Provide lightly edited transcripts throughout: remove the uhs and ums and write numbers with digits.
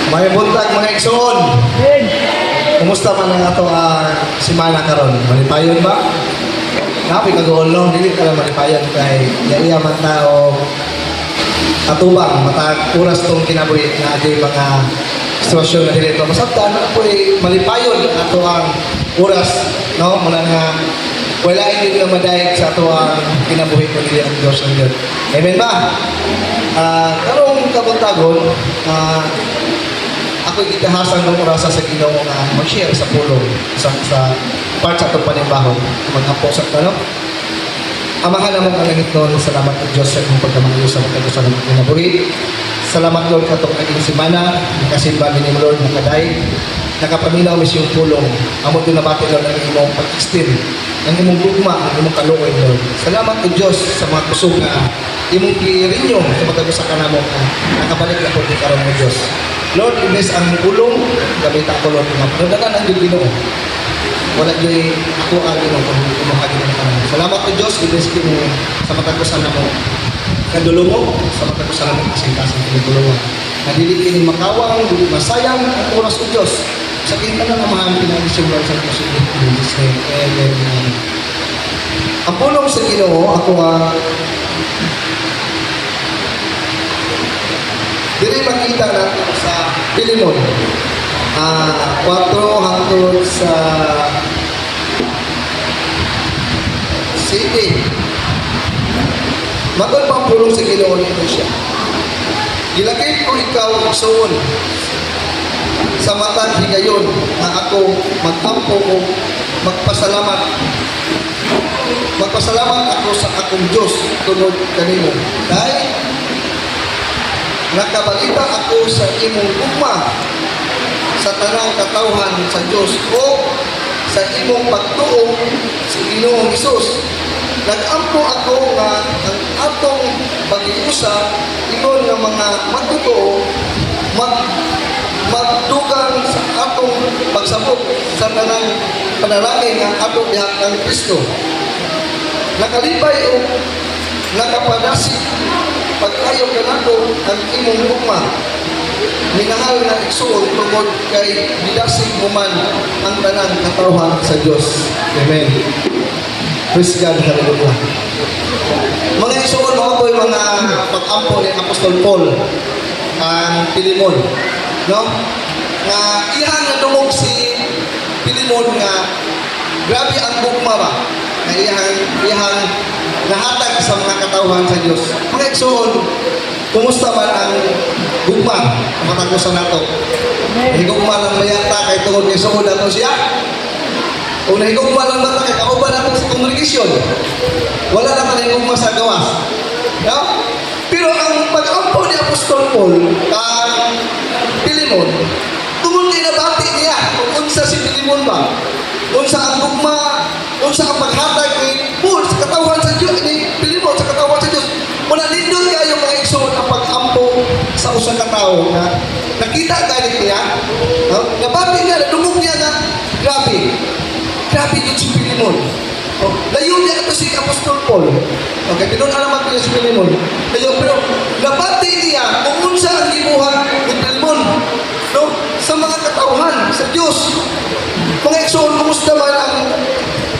May buntag mga igsoon. Kumusta man ang ato simana karon? Malipayon ba? Napi kagulong dili ka lang malipayon kay iya man tao atubang matag oras tong kinabuhi na aday mga sitwasyon na dili to masabtan na po'y malipayon ato ang oras no muna nga wala hindi na madayag sa ato ang kinabuhi ko dili ang Diyos ang Diyos. Amen ba? Karong kabuntagon ako gitahasan ng orasa sa Ginoo nga mag-share sa pulong sa part sa itong panimbaho mag-apo sa tanong. Amahan naman ang langit noon, salamat ang Diyos sa inyong pagkamangyo sa magkagusan ng kinabuhi. Salamat Lord katong naging simana, nakasimba din mo Lord nakaday, nakapaminaw mis yung pulong. Amo doon nabati Lord ang imong pag-extend, ang imong gugma, ang imong kaluoy Lord. Salamat ang Diyos sa mga kusog na imong kirinyo sa magkagusan ka namon nakabalik na po di karon ng Diyos. Lord, imbes ang pulong, gamitan ko Lord, napadagan ang Ginoo. Wala dyan ako ang Ginoo kung kumakaginan ka naman. Salamat ko Diyos, imbes mo sa matagusan na mo. Kadulo mo, sa matagusan na mo kasing-kasing kinutulo mo. Nadilikin ng makawang, dili masayang, at oras ko Diyos. Sa kita na namahan, pinag-isimulan sa positive in Jesus name. Amen. Ang pulong sa Ginoo, ako dili makita natin sa Pilimon 4 hangtod sa City. Matod pang pulong sa Ginoo nito siya. Gilakip ko ikaw igsoon sa matag higayon na ako magtampo ko magpasalamat ako sa akong Diyos tunod kanimo. Dahil nakabalita ako sa imong ugma sa tanang katawhan sa Diyos o sa imong pagtuo sa Ginoong Hesus. Nag-ampo ako nga ang atong pag-iusap ingon nga mga matutuo magdugang sa atong pagsabot sa tanang panalangin nga atong diha ng Kristo. Nakalipay o nakapadasig pag-ayaw ka nako ang imong ugma. Minahal na igsuon tungod kay didasig mo man ang tanang katawhan sa Diyos. Amen. Praise God, hallelujah. Mga igsuon mo ako yung mga pag-ampo ni Apostol Paul ang Pilimon. No? Nga ihang nadungog si Pilimon nga grabe ang ugma ba? Nga ihang nahatag sa mga katawhan sa Diyos. Mga igsuon, kumusta man ang gugma matagusan nato? Higugma lang mayata kay tungod ni suod nato siya? O nahigugma lang bata kay kauban nato sa kongregasyon? Wala naman higugma sa gawas. No? Pero ang pag-ampo ni Apostol Paul ang Pilimon, tungod kay nabati niya kung unsa si Pilimon ba? Unsa ang gugma, unsa ang paghatag ni Paul sa katawan sa Diyos, ni Pilimon sa katawan sa Diyos. Muna nindot kayo mga igsoon ang pag-ampo sa usang katao na nakita galit niya, nabati niya, nadungog niya na grabe yun si Pilimon. Layo niya ito si Apostol Paul. Okay, pinunalaman niya si Pilimon. Layo, pero nabati niya kung unsa ang gibuhat ni Pilimon, no? Sa mga katauhan sa Diyos. Mga igsoon, kumusta man ang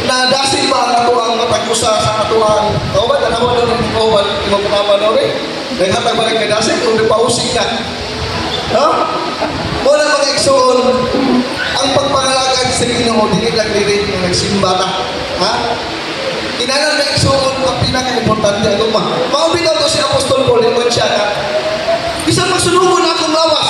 nadasig ba ang ato ang matag-usa sa ato ang kauban? Tanawa doon ang kauban, imong panawa doon eh. Naghatag ba ng kadasig kung pausig na? No? Muna mga igsoon, ang pagpangalagad sa Ginoo, dili lang dili ng nagsimba ta. Ha? Kinalan na igsoon ang pinaka-importante ang luma. Maubitaw to si Apostol Paul, yung siya na isang magsunungon na akong lawas.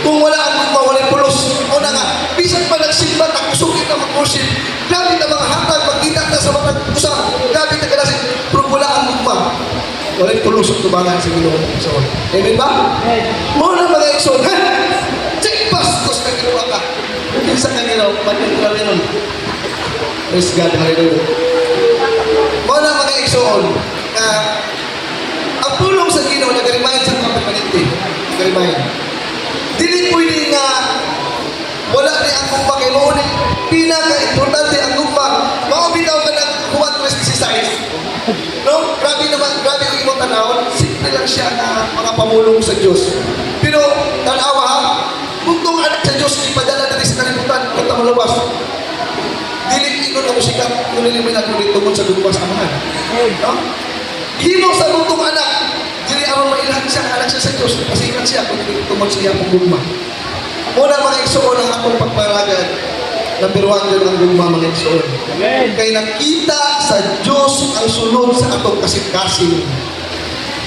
Kung wala ang gugma, walang pulos. O na nga, bisan pa nagsimba, takusugin na mag-worship. Grabe na mga hatag, magkita na sa matag-usap. Grabe na kalasin, pero wala ang gugma. Walang pulos at tubangan sa Ginoo. Amen ba? Muna mga igsoon, ha? Check bastos na ginawa ka. Isa ka nila, pagkakula rin nun. Praise God, hallelujah. Muna mga igsoon, na ang pulong sa Ginoo, nag-remind sa mga permanente. Nag-remind. Dili pwede nga wala ni ang gugma kay mo ni pinaka-importante ang gugma. Maubitaw ka ng Juan 3:16. No? Grabe naman, grabe ang imong tanawon. Simple lang siya na mga pamulong sa Diyos. Pero tanawa luwas. Dili ingon ang musikat, kung nilimin ako dito tungkol sa dugo sa amahan. No? Himo sa lutong anak, dili aron mailan siya, anak siya sa Diyos, pasikat siya kung dili tungkol siya pong gugma. Muna mga igsoon ang atong pagparagad, number 1 yun ang gugma mga igsoon. Kay nakita sa Diyos ang sunod sa atong kasing-kasing.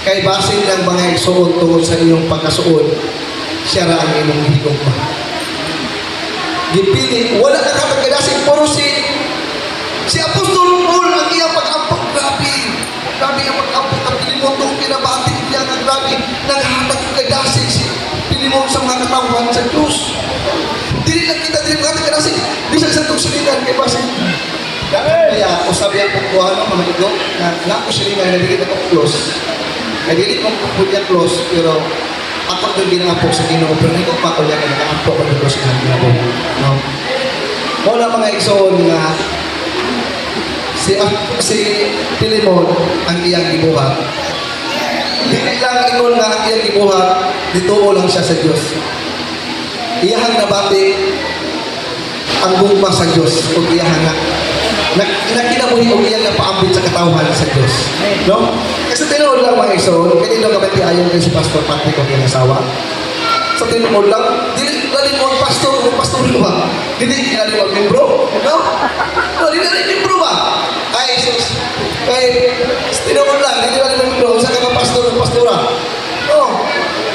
Kay basin ng mga igsoon tungkol sa iyong pagkasuod, siya ra ang imong higugma. Gipili, wala na katagkadasing puro si Apostol Paul ang iyang pag-ampok, grabe ang pag-ampok ang pinimotong pinabating niya ng grabe, naghatag kadasing si pinimong sa mga katawan sa Diyos. Dili lang kita dili mga katagkadasing, bisag sa itong silingan kay basin. Kaya ako sabi ang pagkuhan ng mga igo, na ako silingan na dili na kong close. Na dili kong punya close, pero ako doon ginangapok sa Ginoo, pero hindi ko pa ko niya nag-ampok ang Diyos na ginagawa. No? Wala mga igsoon nga si Pilimon ang iyang gibuhat. Hindi lang ingon nga ang iyang gibuhat, dituo lang siya sa Diyos. Iyahang nabati ang gugma sa Diyos o iyahang nga nakinabuhi o iyang napaambit sa katawhan sa Diyos. No? Kasi tinuod lang mga igsoon, kanino kapati ayaw kay si Pastor Patrick o kanyang asawa. Sa tinuod lang, dili lalim mo ang pastor o pastor ba? Hindi lalim mo ang membro. No? No, dili lalim membro ba? Ay, Jesus. Kay, tinuod lang, hindi lalim ang membro. Sa ka pastor o pastora. No.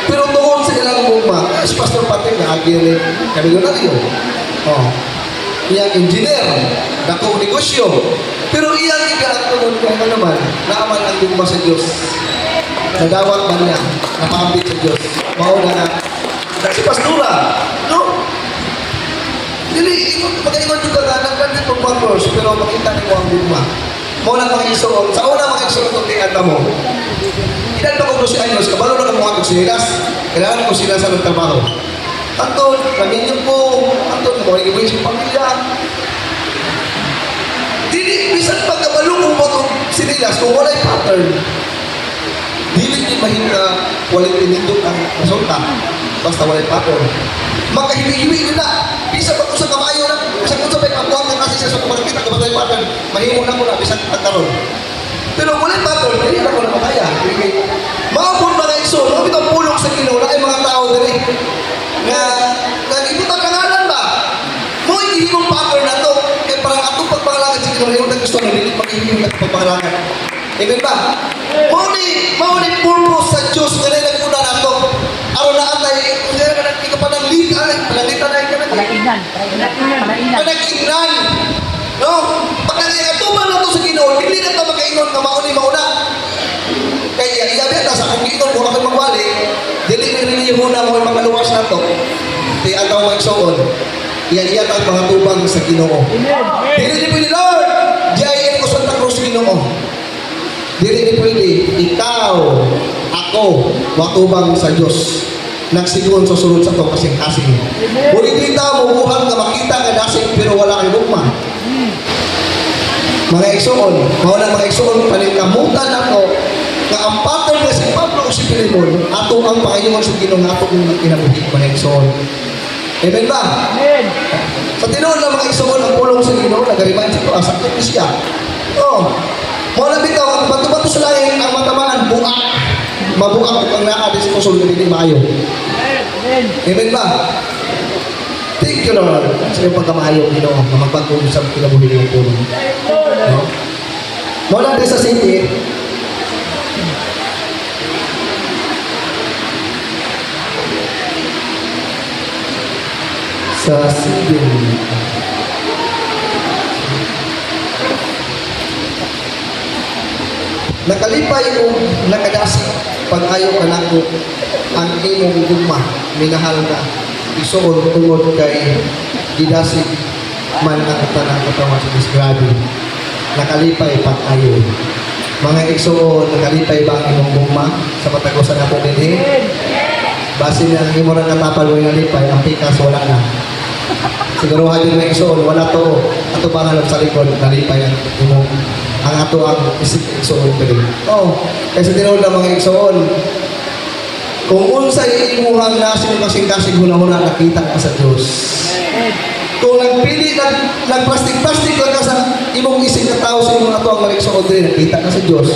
Pero tungkol sa ilang gugma, si Pastor Patrick na agil kami na rin. Oh. Iyang engineer, dakong negosyo. Pero iyang ikaatulog kaya naman, naaman ang gugma sa Diyos. Nadawat man niya, napambit sa Diyos. Mauna na si Pastora, no? Dili, pag-ingon yung kaganan, ganit pag workers, pero makita niyo ang gugma. Mauna mga isuon, sa una mga isuon itong tingata mo. Ilan pa kung 12 anyos, kabalo na kung mga silas, kailangan ko sila sa nagtrabaho. Anton, naminyo po, Anton, mawag ibo yung pamilya. Dili, bisan pagkabalo kung mo itong sinilas, kung wala'y pattern, dili di mahina walang pinindot ang resulta, basta wala'y pattern. Magkahiwi-hiwi nila, bisa pag sa kamayo na, bisa kung sabay pagkuhan ng kasi siya sa kumakita, kabatay pattern, mahimo na ko na, bisa pagkaroon. Pero wala'y pattern, hindi na ko na makaya. Mga pun mga iso, mga bitang pulong sa Ginoo na ay mga tao dali, nga nag-ibutan kangalan ba? Mo ihimong pattern na to, kaya parang atong pagpangalangan sa Ginoo, yung gusto na dili pag-ihimong at pagpangalangan. Amen ba? Mauni purpose sa Diyos nga na naguna na to. Araw na atay, hindi ka pa nang litan, panalitan na ka na. Panag-ingnan. No? Pag nagatuman na to sa Ginoo, hindi na ito makaingon na mauna. Kaya iyabi na sa kung Ginoo, kung ako'y magwali, dili rin muna mo yung makaluwas na to. Di ataw magsoon. Iyan ang mga tubang sa Ginoo. Dili pwede, Lord! Diyayin ko Santa Cruz Ginoo. Dili pwede, ikaw, ako, matubang sa Diyos. Nagsigon sa sulod sa to kasing-kasing. Kung kita mo buhat na makita ka dasing pero wala kang lukma. Mga igsoon, mawala mga igsoon, panikamutan ako na ang pattern na si Pablo o si Pilimon, ato ang Panginoon sa Ginoo nga ato kung kinabuhi mga igsoon. Amen ba? Amen. Sa tinuod lang mga igsoon, ang pulong sa Ginoo, nag-remind sa ito, sakit ni siya. Oh, mawala bitaw, ang bato-bato sa langit, ang matamaan, buak. Mabuak ang naadis ko sa hindi maayo. Amen. Amen ba? Thank you, Lord. Sa iyong pagkamayo, Ginoo, na magpagpulong sa kinabuhi ng pulong. No? Mawala din sa city, sa city, nakalipay o nakadasi pag-ayaw ka nako ang imong gugma, minahal na isuon tungod kay gidasig man ang tanang katawan sa disgrabe. Nakalipay pag-ayaw. Mga igsoon, nakalipay ba ang imong gugma sa patagosan nato dinhi? Base na ang imo ra katapal mo nalipay, ang pikas wala na. Siguro din mga igsoon, wala to. Ato ba nga sa likod, nalipay ang imong ang ato ang isip igsoon diri. Oh, kasi tinuod na mga igsoon. Kung unsay imuhang nasin kasing-kasing huna-huna nakita ka sa Dios. Kung nagpili, nagplastic-plastic lang ka sa imong isig na tao sa imong ato ang maligsoon din, nakita na sa Diyos.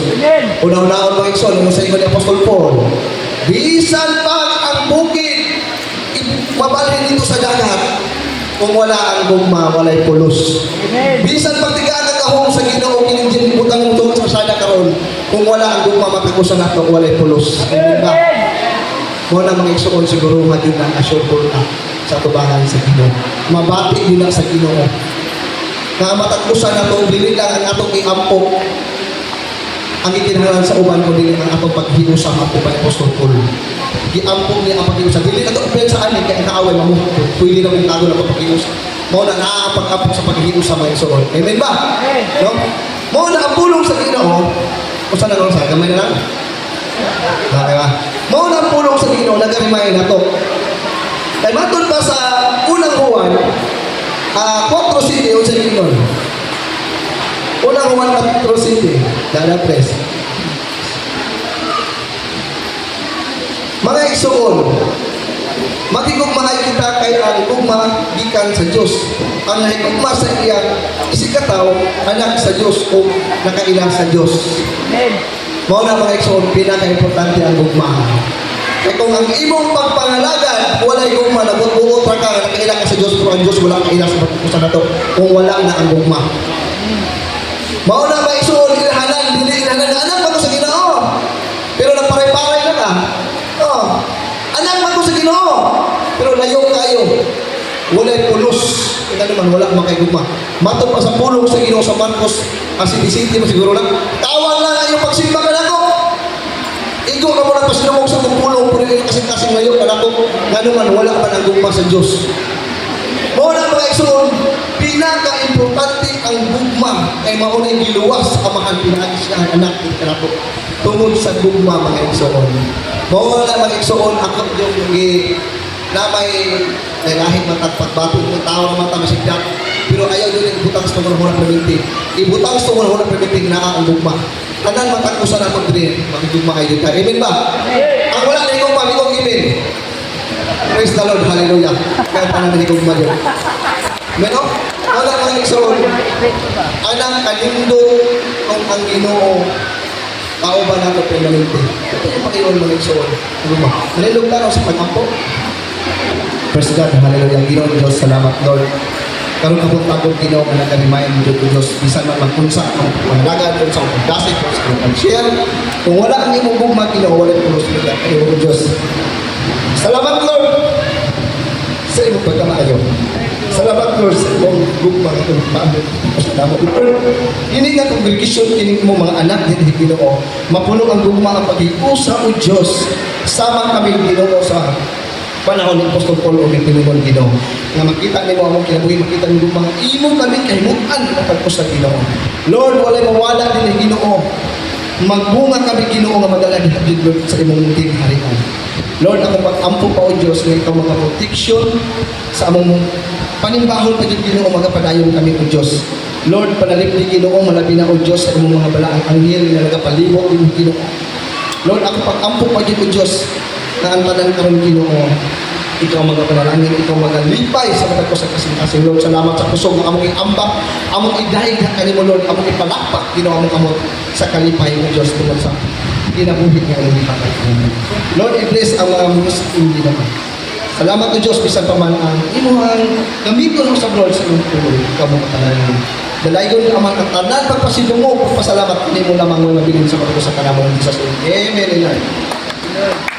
Una-unaon mga igsoon, nung sa inyo ni Apostol Paul, bisan pag ang bukid, mabalhin dito sa dagat, kung wala ang gugma, walay pulos. Bisan pag tigaan ang kahong sa Ginoo, kinigin ibutang mo sa sada karon, kung wala ang gugma, matagusan nato, walay pulos. Amen ba? Muna mga igsoon, siguro nga din ang assure na sa tubangan sa Ginoo. Mabati din lang sa Ginoo. Nga matagusan na ito, dili lang ang atong iampok. Ang ikinahanglan sa uban ko, dili ang atong paghiusap ako pa Apostol Paul. Iampok niya ang paghiusap. Dili na ito upin sa anin, kaya naaway mamuhot ko. Pwede na yung tago na paghiusap. Mao na naapag-apok sa paghiusap mga igsoon. Amen ba? No? Mao na ang pulong sa Ginoo. O saan na lang sa gamay na lang? Okay ba? Mao na ang pulong sa Ginoo, nagarimay na ito. Kaya matun pa sa unang Juan, 4:7 o sa Ginoo. Unang Juan 4:7, dada pres. Mga igsoon, makigugmahay kita kay ang gugma gikan sa Dios. Ang nahigugma sa iya isikataw anak sa Dios o nakaila sa Dios. Mao na mga igsoon, pinaka-importante ang gugma. Kaya kung ang imong pagpangalagan, walay gugma, nagbuot ra ka, nakailang ka sa Diyos, pero ang Diyos wala kailang sa pagkukusa na to, kung wala na ang gugma. Mauna ba isuon, inahanan, dili inahanan na anak mo sa Ginoo. Pero nagparay-paray na ka. Oh, anak mo sa Ginoo. Pero layo kayo. Walay pulos. Ika naman, wala makay gugma. Matod pa sa pulong sa Ginoo sa Marcos, asibisiti mo siguro lang, tawan lang ang iyong pagsimba ka na ko. Igo na mo na pasinamong sa kupulong po rin kasing-kasing ngayon ka na ko, nga naman wala man ang gugma sa Diyos. Muna mga igsoon, pinaka-importante ang gugma ay maunay giluwas amahan pinagis na ang anak ng kanako tungod sa gugma mga igsoon. Muna mga igsoon, ako yung na may lahing matagpagbatong ng tao naman tama sigdak, pero ayaw yun yung ibutang sa tungon-hunang perminting. Ibutang sa tungon-hunang perminting na ang gugma. Tanan matagusan na mag-dream, makikugma kayo dito. Amen ba? Ang wala na ikong pamigong amen. Praise the Lord, hallelujah. Kaya tanan na ikong magyo. Pero, wala kang igsoon. Anang kanindo kung ang Ginoo kauban nato permanente. Ito yung pakiyon mga igsoon. Ano ba? Manilog na sa pag-ampo. Praise God, hallelujah. Ginoo Diyos, salamat Lord. Karon akong tagong Ginoo nga nagarimayan mo Diyos Diyos, bisan man magpunsa ang panalagan kung sa pagdasit kung sa pag-share. Kung wala ang imong gugma Ginoo, wala pulos nila kayo Diyos. Salamat Lord sa imong pagkamaayo. Salamat Lord sa imong gugma itong paamit. Salamat Lord. Ini nga congregation, kini mo mga anak din Ginoo, mapuno ang gugma ang pag-iusa o Diyos. Sama kami Ginoo sa panahon ng Apostol Paul o ng Panginoon Ginoo. Nga makita ni mo among kinabuhi, makita ni mo mga imo kami kahimutan ng pagpusa Ginoo. Lord, walay mawala din ni Ginoo. Magbunga kami Ginoo nga madala ni Lord sa imong tingharian. Lord, ako pag-ampo pa o Diyos nga ikaw mga protection sa among panimbahon pa Ginoo magapadayon kami o Diyos. Lord, panalip ni Ginoo malabi na o Diyos sa imong mga balaang anghel nga nagapalibot ni Ginoo. Lord, ako pag-ampo pa o Diyos na ang tanan karon Ginoo, ikaw magapanalangin, ikaw magalipay sa matag ko sa kasing-kasing Lord. Salamat sa kusog ng among iambak, among idahig na kanimo Lord, among ipalakpak Ginoo among amot sa kalipay ng Diyos tungod sa kinabuhi nga among ipatay. Lord, i-bless ang mga Muslim Ginoo. Salamat o Diyos, bisan pa man ang imuhang gamiton mo sa Lord sa iyong tuloy, ikaw magapanalangin. Dalaygon naman ang tanan pagpasidungo, pagpasalamat kanimo lamang mga mabilin sa pagko sa kanamong Jesus. Amen.